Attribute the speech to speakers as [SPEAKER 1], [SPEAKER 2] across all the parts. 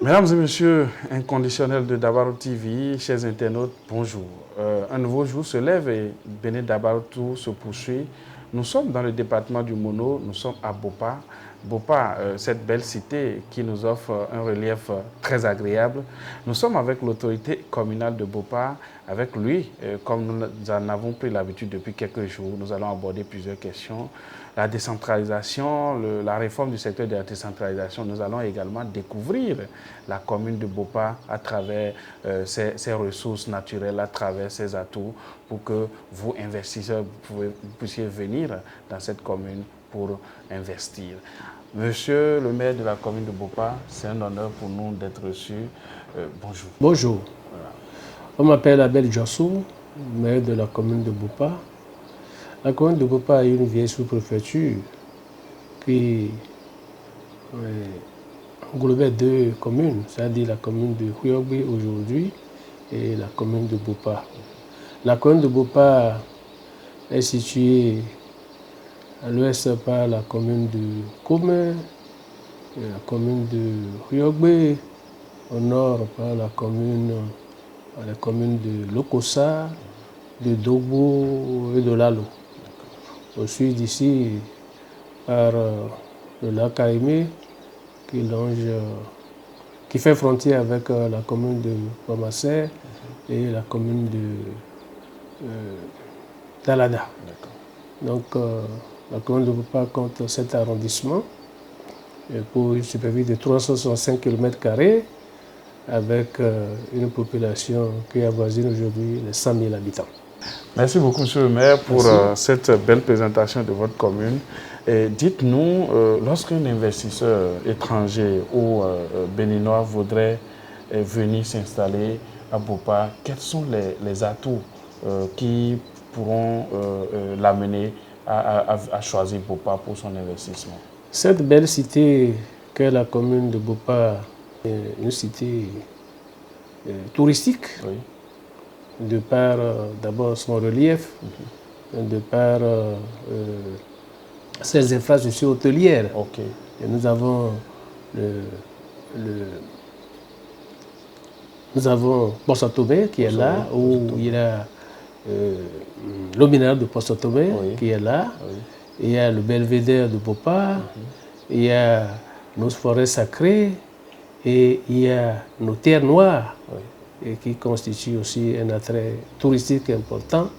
[SPEAKER 1] Mesdames et messieurs, inconditionnels de Dabarou TV, chers internautes, bonjour. Un nouveau jour se lève et Bénin Dabarou Tour se poursuit. Nous sommes dans le département du Mono, nous sommes à Bopa. Bopa, cette belle cité qui nous offre un relief très agréable. Nous sommes avec l'autorité communale de Bopa. Avec lui, comme nous en avons pris l'habitude depuis quelques jours, nous allons aborder plusieurs questions. La décentralisation, la réforme du secteur de la décentralisation, nous allons également découvrir la commune de Bopa à travers ses ressources naturelles, à travers ses atouts, pour que vous, investisseurs, vous puissiez venir dans cette commune pour investir. Monsieur le maire de la commune de Bopa, c'est un honneur pour nous d'être reçus. Bonjour.
[SPEAKER 2] Bonjour. Voilà. On m'appelle Abel Jossou, maire de la commune de Bopa. La commune de Bopa est une vieille sous-préfecture qui englobait deux communes, c'est-à-dire la commune de Huyogbe aujourd'hui et la commune de Bopa. La commune de Bopa est située à l'ouest par la commune de Kome, la commune de Huyogbe, au nord par la commune de Lokossa, de Dogbo et de Lalo. Au sud d'ici, par le lac Aïmé, qui fait frontière avec la commune de Pamassé et la commune de Dalada. Donc, la commune de Bopa compte 7 arrondissements pour une superficie de 365 km², avec une population qui avoisine aujourd'hui les 100 000 habitants.
[SPEAKER 1] Merci beaucoup, monsieur le maire, pour cette belle présentation de votre commune. Dites-nous, lorsqu'un investisseur étranger ou béninois voudrait venir s'installer à Bopa, quels sont les atouts qui pourront l'amener à choisir Bopa pour son investissement?
[SPEAKER 2] Cette belle cité qu'est la commune de Bopa est une cité touristique. Oui. De par d'abord son relief, de par ses infrastructures hôtelières. Okay. Et nous avons Posatomé qui est là, où il y a l'eau minérale de Posatomé qui est là. Oui. Il y a le belvédère de Bopa, il y a nos forêts sacrées et il y a nos terres noires. Oui. Et qui constitue aussi un attrait touristique important.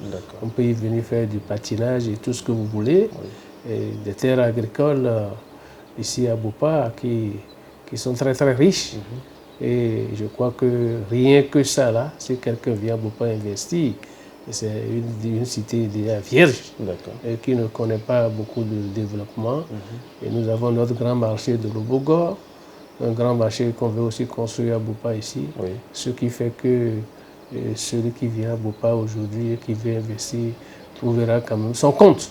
[SPEAKER 2] On peut y venir faire du patinage et tout ce que vous voulez. Oui. Et des terres agricoles ici à Bopa qui sont très très riches. Et je crois que rien que ça là, si quelqu'un vient à Bopa investir, c'est une cité déjà vierge et qui ne connaît pas beaucoup de développement. Et nous avons notre grand marché de Lobogor, un grand marché qu'on veut aussi construire à Bopa ici, ce qui fait que celui qui vient à Bopa aujourd'hui et qui veut investir trouvera quand même son compte.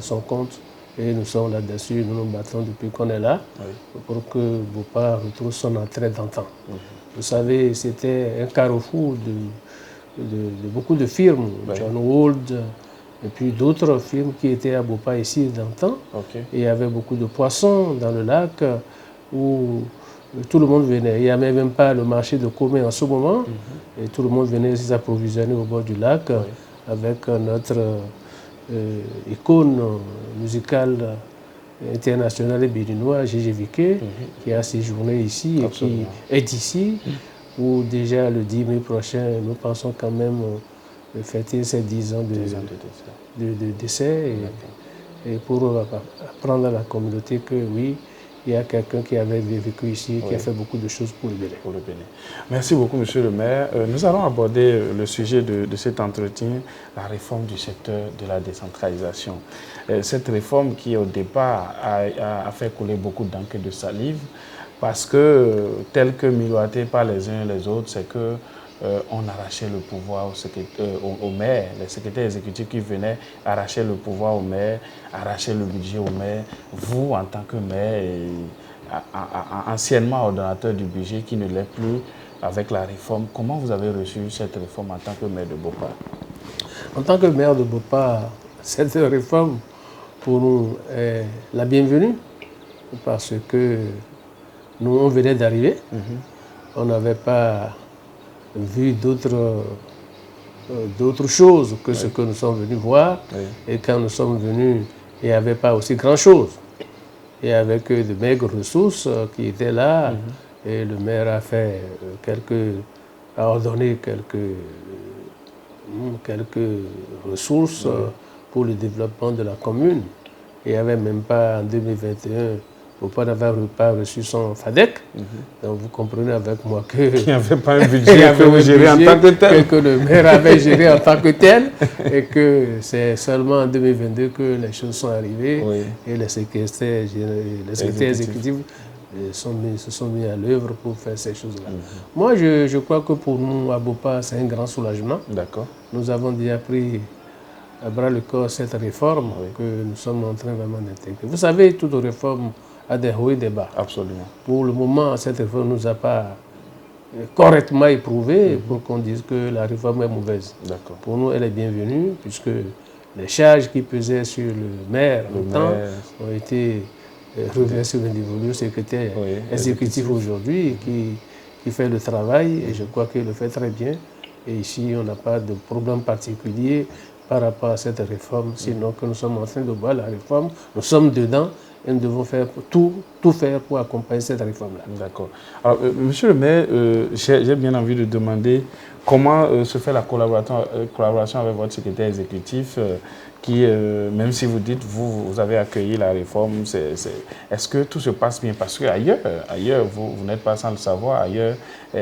[SPEAKER 2] Son compte. Et nous sommes là-dessus, nous nous battons depuis qu'on est là pour que Bopa retrouve son attrait d'antan. Vous savez, c'était un carrefour de beaucoup de firmes, John Wold, et puis d'autres firmes qui étaient à Bopa ici d'antan. Et il y avait beaucoup de poissons dans le lac, où tout le monde venait. Il n'y avait même pas le marché de Comé en ce moment. Et tout le monde venait s'approvisionner au bord du lac avec notre icône musicale internationale et béninoise, Gégé Viqué, qui a séjourné ici et qui est d'ici, où déjà le 10 mai prochain, nous pensons quand même fêter ces 10 ans de décès et pour apprendre à la communauté que oui, il y a quelqu'un qui avait vécu ici, qui a fait beaucoup de choses pour le Bénin.
[SPEAKER 1] Merci beaucoup, monsieur le maire. Nous allons aborder le sujet de cet entretien, la réforme du secteur de la décentralisation. Cette réforme qui, au départ, a fait couler beaucoup d'encre et de salive, parce que, tel que miroité par les uns et les autres, c'est que on arrachait le pouvoir au maire, les secrétaires exécutifs qui venaient arracher le pouvoir au maire, arracher le budget au maire. Vous, en tant que maire, et anciennement ordonnateur du budget qui ne l'est plus avec la réforme, comment vous avez reçu cette réforme en tant que maire de Bopa?
[SPEAKER 2] En tant que maire de Bopa, cette réforme pour nous est la bienvenue parce que Nous, on venait d'arriver. On n'avait pas vu d'autres choses que ce que nous sommes venus voir. Et quand nous sommes venus, il n'y avait pas aussi grand-chose. Il n'y avait que de maigres ressources qui étaient là. Et le maire a fait a ordonné quelques ressources pour le développement de la commune. Il n'y avait même pas en 2021, Bopa n'avait pas reçu son FADEC. Donc vous comprenez avec moi qu'il
[SPEAKER 1] n'y avait pas un budget que vous gérez en tant que tel.
[SPEAKER 2] Que le maire avait géré en tant que tel. Et que c'est seulement en 2022 que les choses sont arrivées. Et les secrétaires exécutifs se sont mis à l'œuvre pour faire ces choses-là. Moi, je crois que pour nous, à Bopa, c'est un grand soulagement.
[SPEAKER 1] D'accord.
[SPEAKER 2] Nous avons déjà pris à bras le corps cette réforme que nous sommes en train vraiment d'intégrer. Vous savez, toute réforme a des hauts et des bas.
[SPEAKER 1] Absolument.
[SPEAKER 2] Pour le moment, cette réforme ne nous a pas correctement éprouvé pour qu'on dise que la réforme est mauvaise. Pour nous, elle est bienvenue puisque les charges qui pesaient sur le maire ont été reversées au niveau du secrétaire exécutif aujourd'hui qui fait le travail et je crois qu'il le fait très bien. Et ici, on n'a pas de problème particulier par rapport à cette réforme, sinon que nous sommes en train de voir la réforme, nous sommes dedans et nous devons faire tout faire pour accompagner cette réforme-là.
[SPEAKER 1] D'accord. Alors, monsieur le maire, j'ai bien envie de demander comment se fait la collaboration avec votre secrétaire exécutif qui, même si vous dites, vous avez accueilli la réforme, est-ce que tout se passe bien? Parce qu'ailleurs, vous n'êtes pas sans le savoir, ailleurs,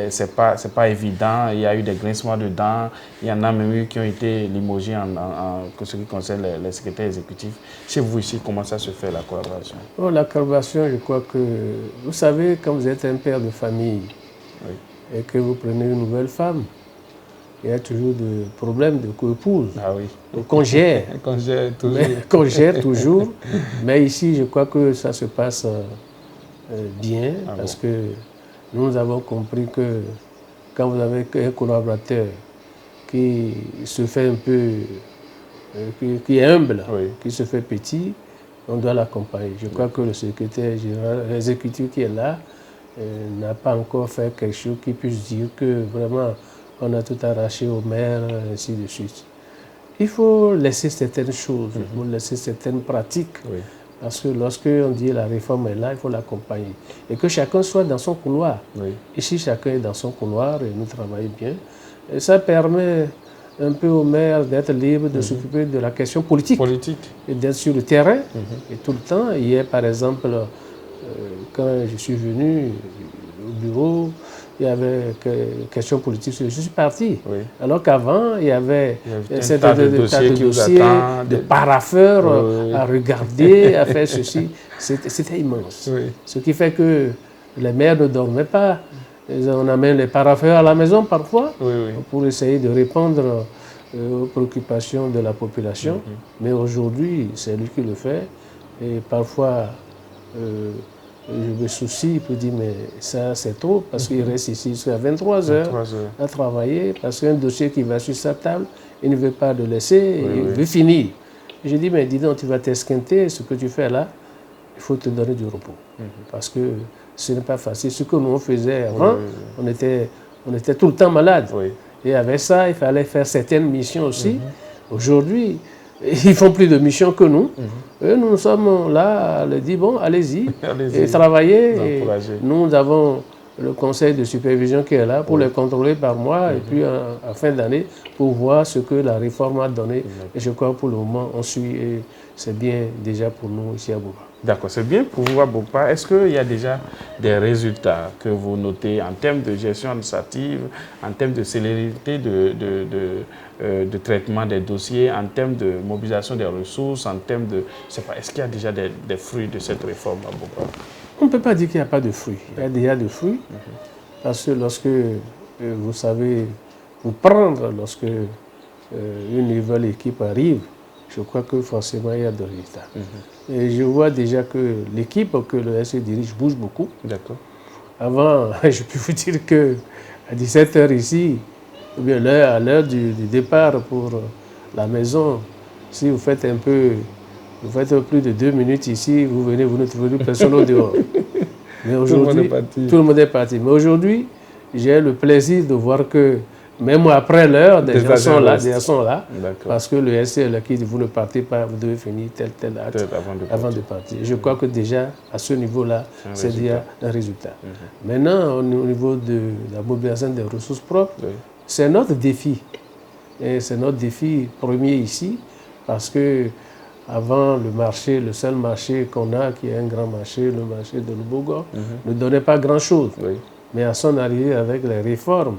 [SPEAKER 1] c'est pas évident, il y a eu des grincements de dents, il y en a même eu qui ont été limogés en ce qui concerne les secrétaires exécutifs. Chez vous ici, comment ça se fait la collaboration?
[SPEAKER 2] Oh, la collaboration, je crois que, vous savez, quand vous êtes un père de famille et que vous prenez une nouvelle femme, il y a toujours des problèmes de co-épouse.
[SPEAKER 1] Ah oui.
[SPEAKER 2] Qu'on gère.
[SPEAKER 1] Qu'on gère
[SPEAKER 2] toujours. Mais ici, je crois que ça se passe bien parce que nous avons compris que quand vous avez un collaborateur qui se fait un peu, qui est humble, qui se fait petit, on doit l'accompagner. Je crois que le secrétaire général exécutif qui est là n'a pas encore fait quelque chose qui puisse dire que vraiment on a tout arraché au maire, ainsi de suite. Il faut laisser certaines choses, il faut laisser certaines pratiques. Parce que lorsque on dit la réforme est là, il faut l'accompagner. Et que chacun soit dans son couloir. Ici, chacun est dans son couloir et nous travaillons bien. Et ça permet un peu au maire d'être libre de s'occuper de la question politique. Et d'être sur le terrain. Et tout le temps, hier par exemple, quand je suis venu au bureau, il y avait question politique, je suis parti. Alors qu'avant, il y avait un tas de dossiers, de parapheurs à regarder, à faire ceci. C'était immense. Ce qui fait que les maires ne dormaient pas. On amène les parapheurs à la maison parfois pour essayer de répondre aux préoccupations de la population. Mais aujourd'hui, c'est lui qui le fait. Et parfois, je me soucie pour dire mais ça c'est trop parce qu'il reste ici jusqu'à 23 heures à travailler parce qu'un dossier qui va sur sa table, il ne veut pas le laisser, il veut finir. Et je dis mais dis donc tu vas t'esquinter, ce que tu fais là, il faut te donner du repos parce que ce n'est pas facile. Ce que nous on faisait avant, on était tout le temps malade. Et avec ça, il fallait faire certaines missions aussi. Aujourd'hui, ils font plus de missions que nous. Et nous sommes là à leur dire, bon, allez-y, et travaillez. Et nous avons le conseil de supervision qui est là pour les contrôler par mois et puis en fin d'année pour voir ce que la réforme a donné. Et je crois que pour le moment, on suit et c'est bien déjà pour nous ici à Bopa.
[SPEAKER 1] D'accord, c'est bien pour vous à Bopa. Est-ce qu'il y a déjà des résultats que vous notez en termes de gestion administrative, en termes de célérité de traitement des dossiers, en termes de mobilisation des ressources, en termes de... Je sais pas, est-ce qu'il y a déjà des fruits de cette réforme à Bopa?
[SPEAKER 2] On ne peut pas dire qu'il n'y a pas de fruits. Il y a déjà des fruits. Parce que lorsque vous savez vous prendre, lorsque une nouvelle équipe arrive, je crois que forcément il y a des résultats. Et je vois déjà que l'équipe que le SC dirige bouge beaucoup.
[SPEAKER 1] D'accord.
[SPEAKER 2] Avant, je peux vous dire qu'à 17h ici, ou bien à l'heure du départ pour la maison, si vous faites plus de 2 minutes ici, vous venez, vous ne trouvez plus personne au dehors. Mais aujourd'hui, tout le monde est parti. Mais aujourd'hui, j'ai le plaisir de voir que même après l'heure, des gens sont là, parce que le SCL a dit vous ne partez pas, vous devez finir tel acte avant de partir. Je crois que déjà, à ce niveau-là, c'est déjà un résultat. Maintenant, au niveau de la mobilisation des ressources propres, c'est notre défi. Et c'est notre défi premier ici, parce que avant le marché, le seul marché qu'on a, qui est un grand marché, le marché de Lubogo, ne donnait pas grand-chose. Mais à son arrivée avec les réformes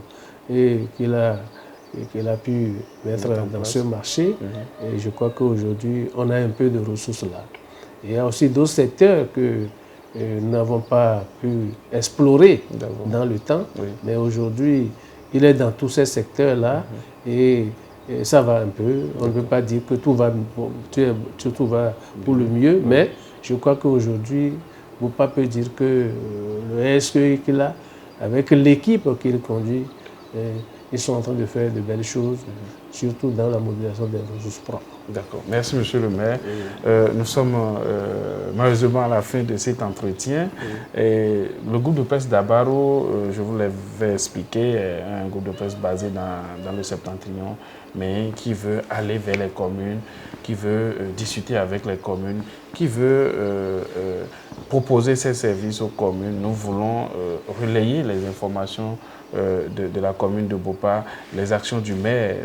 [SPEAKER 2] qu'il a pu mettre dans ce marché, et je crois qu'aujourd'hui, on a un peu de ressources là. Il y a aussi d'autres secteurs que nous n'avons pas pu explorer dans le temps, mais aujourd'hui, il est dans tous ces secteurs-là et ça va un peu. On ne peut pas dire que tout va pour le mieux, mais je crois qu'aujourd'hui, Bopa peut dire que le SE qu'il a, avec l'équipe qu'il conduit, ils sont en train de faire de belles choses, surtout dans la mobilisation des ressources propres.
[SPEAKER 1] D'accord. Merci, monsieur le maire. Nous sommes malheureusement à la fin de cet entretien. Et le groupe de presse d'Abaro, je vous l'avais expliqué, est un groupe de presse basé dans le Septentrion, mais qui veut aller vers les communes, qui veut discuter avec les communes, qui veut proposer ses services aux communes. Nous voulons relayer les informations de la commune de Bopa, les actions du maire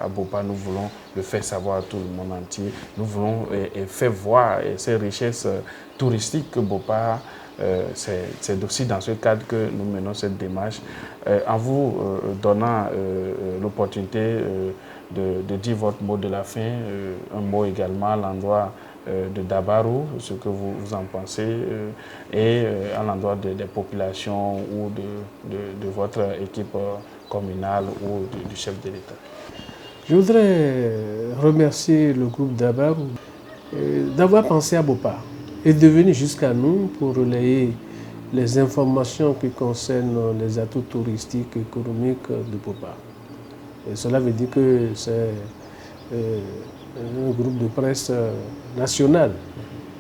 [SPEAKER 1] à Bopa, nous voulons le faire savoir à tout le monde entier. Nous voulons faire voir ces richesses touristiques que Bopa, c'est aussi dans ce cadre que nous menons cette démarche. En vous donnant l'opportunité de dire votre mot de la fin, un mot également à l'endroit de Dabaro, ce que vous en pensez, et à l'endroit des populations ou de votre équipe communale ou du chef de l'État.
[SPEAKER 2] Je voudrais remercier le groupe Dabaro d'avoir pensé à Bopa et de venir jusqu'à nous pour relayer les informations qui concernent les atouts touristiques et économiques de Bopa. Et cela veut dire que c'est un groupe de presse national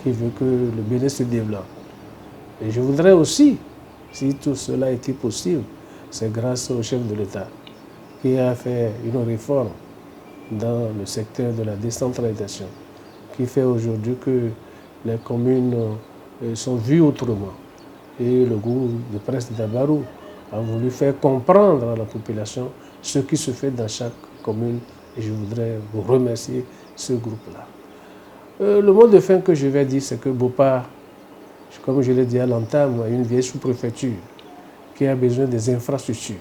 [SPEAKER 2] qui veut que le Bénin se développe. Et je voudrais aussi, si tout cela était possible, c'est grâce au chef de l'État qui a fait une réforme dans le secteur de la décentralisation, qui fait aujourd'hui que les communes sont vues autrement. Et le groupe de presse d'Abaro a voulu faire comprendre à la population ce qui se fait dans chaque commune. Et je voudrais vous remercier ce groupe-là. Le mot de fin que je vais dire, c'est que Bopa, comme je l'ai dit à l'entame, a une vieille sous-préfecture qui a besoin des infrastructures.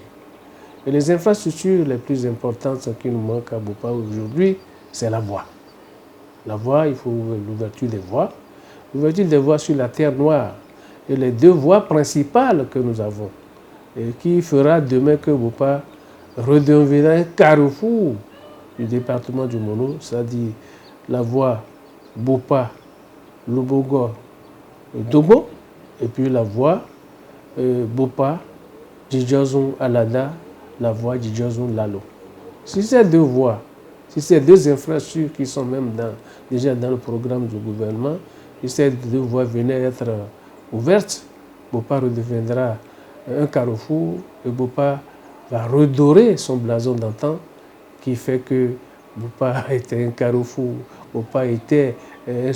[SPEAKER 2] Et les infrastructures les plus importantes qui nous manquent à Bopa aujourd'hui, c'est la voie. La voie, il faut l'ouverture des voies. L'ouverture des voies sur la terre noire. Et les deux voies principales que nous avons, et qui fera demain que Bopa redeviendra un carrefour du département du Mono, c'est-à-dire la voie Bopa, Lubogo, Dogo, et puis la voie Bopa, Djidjazon Alada, la voie Djidjazon Lalo. Si ces deux voies, si ces deux infrastructures qui sont même déjà dans le programme du gouvernement, si ces deux voies venaient être ouvertes, Bopa redeviendra un carrefour et Bopa va redorer son blason d'antan qui fait que Bopa était un carrefour, Bopa était un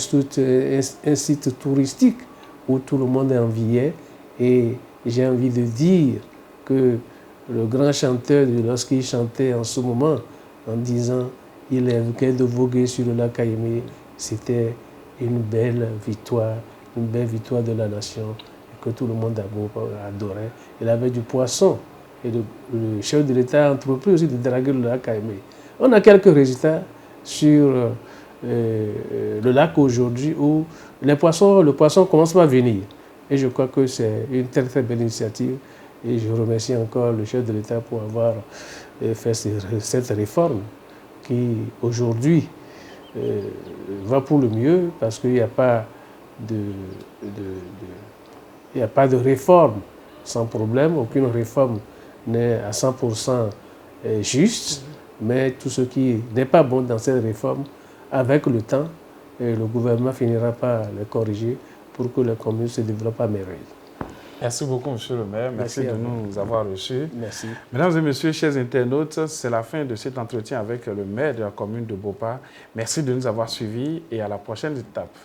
[SPEAKER 2] site touristique où tout le monde enviait. Et j'ai envie de dire que le grand chanteur, lorsqu'il chantait en ce moment, en disant « Il est vrai de voguer sur le lac Caïmé », c'était une belle victoire de la nation que tout le monde adorait. Il avait du poisson et le chef de l'État a entrepris aussi de draguer le lac Caïmé. On a quelques résultats sur le lac aujourd'hui où le poisson commence à venir. Et je crois que c'est une très très belle initiative. Et je remercie encore le chef de l'État pour avoir fait cette réforme qui aujourd'hui va pour le mieux parce qu'il n'y a pas de réforme sans problème. Aucune réforme n'est à 100% juste. Mais tout ce qui n'est pas bon dans cette réforme, avec le temps, le gouvernement finira par les corriger pour que les communes se développent à merveille.
[SPEAKER 1] Merci beaucoup, monsieur le maire. Merci de nous avoir reçus.
[SPEAKER 2] Merci.
[SPEAKER 1] Mesdames et messieurs, chers internautes, c'est la fin de cet entretien avec le maire de la commune de Bopa. Merci de nous avoir suivis et à la prochaine étape.